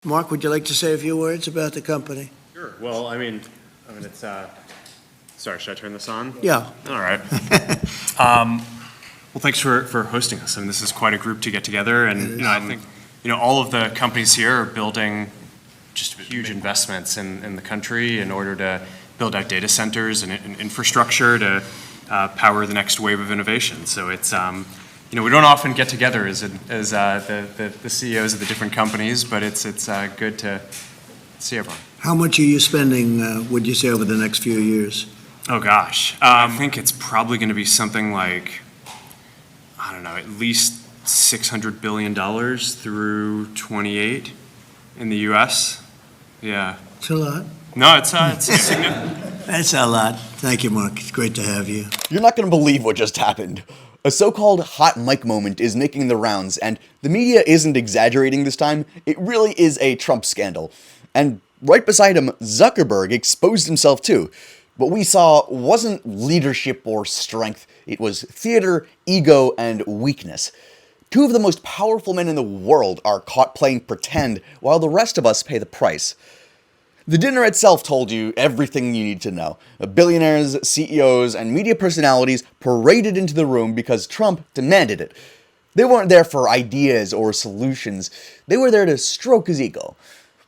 Mark, would you like to say a few words about the company? Sure. Well, it's. Sorry, should I turn this on? Yeah. All right. Well, thanks for hosting us. I mean, this is quite a group to get together, and I think all of the companies here are building just huge investments in the country in order to build out data centers and infrastructure to power the next wave of innovation. So it's we don't often get together as the CEOs of the different companies, but it's good to see everyone. How much are you spending, would you say, over the next few years? Oh gosh, I think it's probably going to be something like, I don't know, at least $600 billion through 28 in the U.S. Yeah. It's a lot. No, it's significant. That's a lot. Thank you, Mark. It's great to have you. You're not going to believe what just happened. A so-called hot mic moment is making the rounds, and the media isn't exaggerating this time. It really is a Trump scandal. And right beside him, Zuckerberg exposed himself too. What we saw wasn't leadership or strength. It was theater, ego, and weakness. Two of the most powerful men in the world are caught playing pretend, while the rest of us pay the price. The dinner itself told you everything you need to know. Billionaires, CEOs, and media personalities paraded into the room because Trump demanded it. They weren't there for ideas or solutions. They were there to stroke his ego.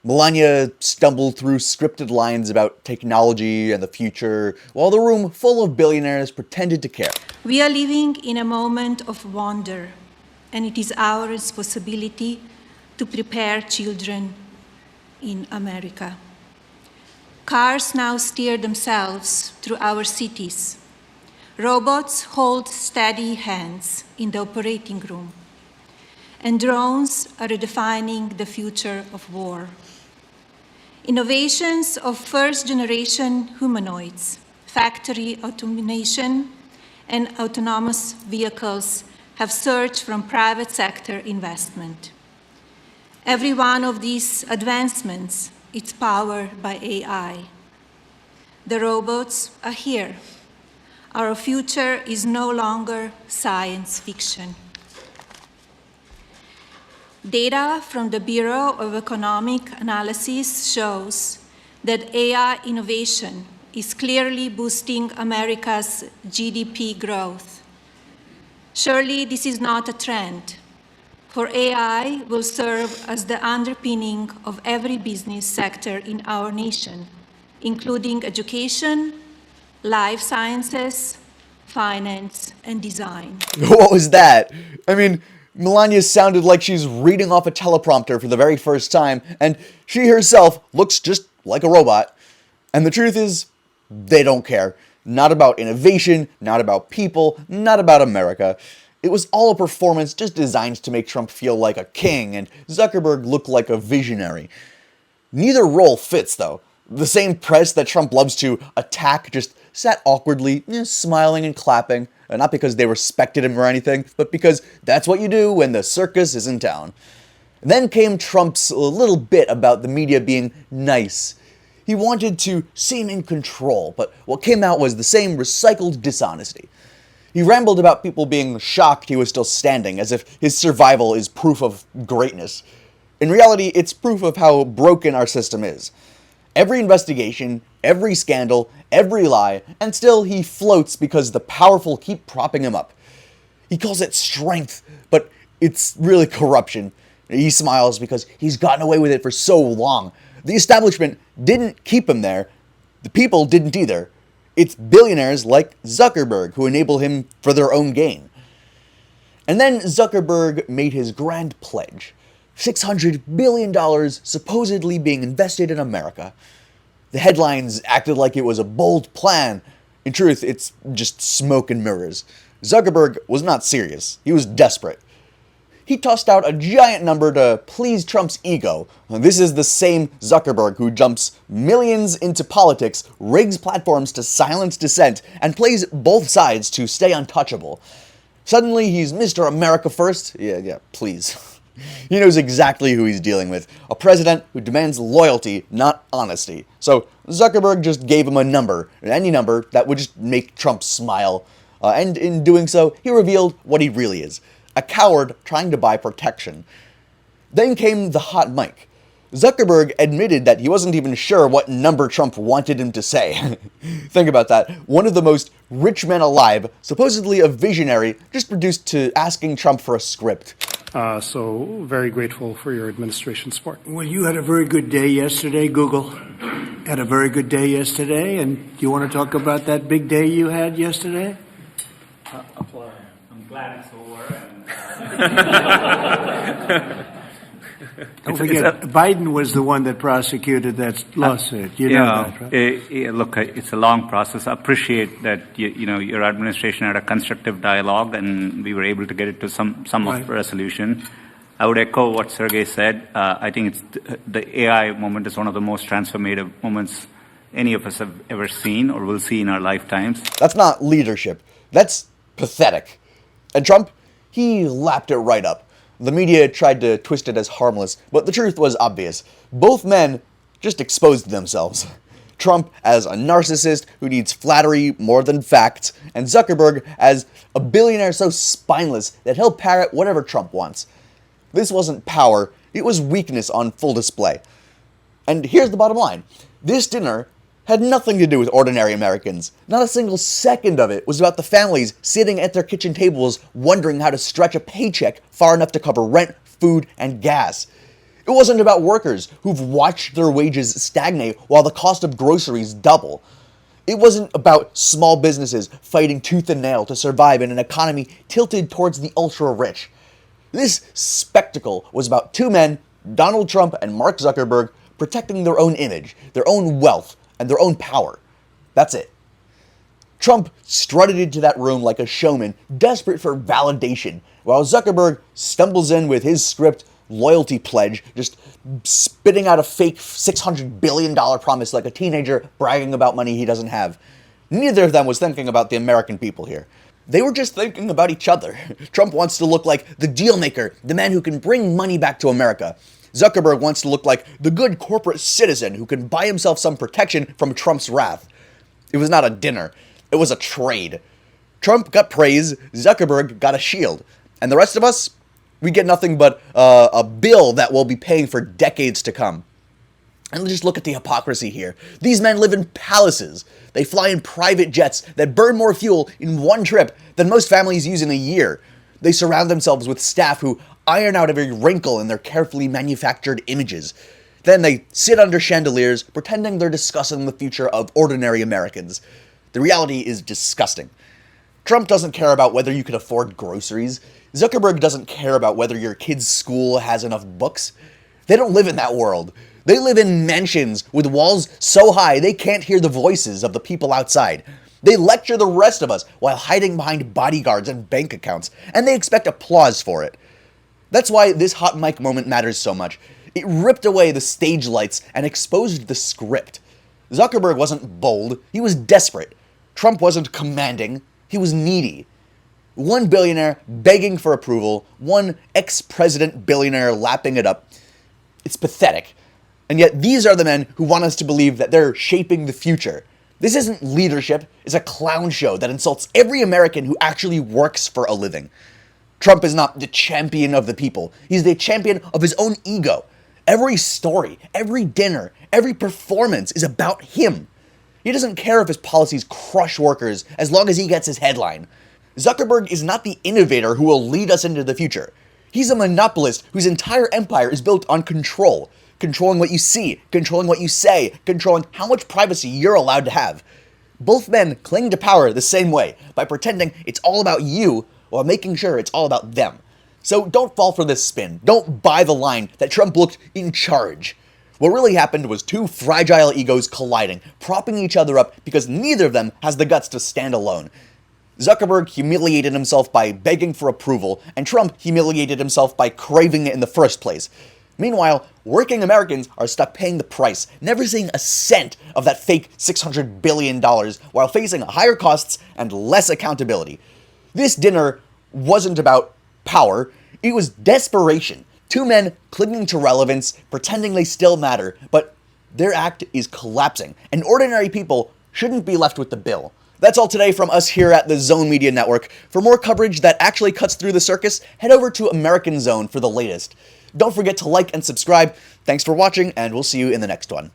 Melania stumbled through scripted lines about technology and the future, while the room full of billionaires pretended to care. We are living in a moment of wonder, and it is our responsibility to prepare children in America. Cars now steer themselves through our cities. Robots hold steady hands in the operating room. And drones are redefining the future of war. Innovations of first-generation humanoids, factory automation, and autonomous vehicles have surged from private sector investment. Every one of these advancements is powered by AI. The robots are here. Our future is no longer science fiction. Data from the Bureau of Economic Analysis shows that AI innovation is clearly boosting America's GDP growth. Surely this is not a trend, for AI will serve as the underpinning of every business sector in our nation, including education, life sciences, finance, and design. What was that? I mean, Melania sounded like she's reading off a teleprompter for the very first time, and she herself looks just like a robot. And the truth is, they don't care. Not about innovation, not about people, not about America. It was all a performance just designed to make Trump feel like a king and Zuckerberg look like a visionary. Neither role fits, though. The same press that Trump loves to attack just sat awkwardly, smiling and clapping. Not because they respected him or anything, but because that's what you do when the circus is in town. Then came Trump's little bit about the media being nice. He wanted to seem in control, but what came out was the same recycled dishonesty. He rambled about people being shocked he was still standing, as if his survival is proof of greatness. In reality, it's proof of how broken our system is. Every investigation, every scandal, every lie, and still he floats because the powerful keep propping him up. He calls it strength, but it's really corruption. He smiles because he's gotten away with it for so long. The establishment didn't keep him there. The people didn't either. It's billionaires like Zuckerberg who enable him for their own gain. And then Zuckerberg made his grand pledge. $600 billion supposedly being invested in America. The headlines acted like it was a bold plan. In truth, it's just smoke and mirrors. Zuckerberg was not serious. He was desperate. He tossed out a giant number to please Trump's ego. This is the same Zuckerberg who jumps millions into politics, rigs platforms to silence dissent, and plays both sides to stay untouchable. Suddenly he's Mr. America First. Yeah, please. He knows exactly who he's dealing with. A president who demands loyalty, not honesty. So Zuckerberg just gave him a number, any number that would just make Trump smile. And in doing so, he revealed what he really is. A coward trying to buy protection. Then came the hot mic. Zuckerberg admitted that he wasn't even sure what number Trump wanted him to say. Think about that. One of the most rich men alive, supposedly a visionary, just reduced to asking Trump for a script. So very grateful for your administration support. Well, you had a very good day yesterday. Google had a very good day yesterday. And do you want to talk about that big day you had yesterday? I'm glad it's over. Don't forget, Biden was the one that prosecuted that lawsuit. You know that, right? Look, it's a long process. I appreciate that your administration had a constructive dialogue, and we were able to get it to some Right. of resolution. I would echo what Sergey said. I think the AI moment is one of the most transformative moments any of us have ever seen or will see in our lifetimes. That's not leadership. That's pathetic. And Trump, he lapped it right up. The media tried to twist it as harmless, but the truth was obvious. Both men just exposed themselves. Trump as a narcissist who needs flattery more than facts, and Zuckerberg as a billionaire so spineless that he'll parrot whatever Trump wants. This wasn't power, it was weakness on full display. And here's the bottom line. This dinner had nothing to do with ordinary Americans. Not a single second of it was about the families sitting at their kitchen tables wondering how to stretch a paycheck far enough to cover rent, food, and gas. It wasn't about workers who've watched their wages stagnate while the cost of groceries double. It wasn't about small businesses fighting tooth and nail to survive in an economy tilted towards the ultra-rich. This spectacle was about two men, Donald Trump and Mark Zuckerberg, protecting their own image, their own wealth, and their own power. That's it. Trump strutted into that room like a showman, desperate for validation, while Zuckerberg stumbles in with his script loyalty pledge, just spitting out a fake $600 billion promise like a teenager bragging about money he doesn't have. Neither of them was thinking about the American people here. They were just thinking about each other. Trump wants to look like the deal maker, the man who can bring money back to America. Zuckerberg wants to look like the good corporate citizen who can buy himself some protection from Trump's wrath. It was not a dinner. It was a trade. Trump got praise, Zuckerberg got a shield. And the rest of us, we get nothing but a bill that we'll be paying for decades to come. And just look at the hypocrisy here. These men live in palaces. They fly in private jets that burn more fuel in one trip than most families use in a year. They surround themselves with staff who iron out every wrinkle in their carefully manufactured images. Then they sit under chandeliers, pretending they're discussing the future of ordinary Americans. The reality is disgusting. Trump doesn't care about whether you can afford groceries. Zuckerberg doesn't care about whether your kid's school has enough books. They don't live in that world. They live in mansions with walls so high they can't hear the voices of the people outside. They lecture the rest of us while hiding behind bodyguards and bank accounts, and they expect applause for it. That's why this hot mic moment matters so much. It ripped away the stage lights and exposed the script. Zuckerberg wasn't bold, he was desperate. Trump wasn't commanding, he was needy. One billionaire begging for approval, one ex-president billionaire lapping it up. It's pathetic. And yet these are the men who want us to believe that they're shaping the future. This isn't leadership, it's a clown show that insults every American who actually works for a living. Trump is not the champion of the people. He's the champion of his own ego. Every story, every dinner, every performance is about him. He doesn't care if his policies crush workers as long as he gets his headline. Zuckerberg is not the innovator who will lead us into the future. He's a monopolist whose entire empire is built on control. Controlling what you see, controlling what you say, controlling how much privacy you're allowed to have. Both men cling to power the same way, by pretending it's all about you while making sure it's all about them. So don't fall for this spin. Don't buy the line that Trump looked in charge. What really happened was two fragile egos colliding, propping each other up because neither of them has the guts to stand alone. Zuckerberg humiliated himself by begging for approval, and Trump humiliated himself by craving it in the first place. Meanwhile, working Americans are stuck paying the price, never seeing a cent of that fake $600 billion while facing higher costs and less accountability. This dinner wasn't about power, it was desperation. Two men clinging to relevance, pretending they still matter, but their act is collapsing, and ordinary people shouldn't be left with the bill. That's all today from us here at the Zone Media Network. For more coverage that actually cuts through the circus, head over to American Zone for the latest. Don't forget to like and subscribe. Thanks for watching, and we'll see you in the next one.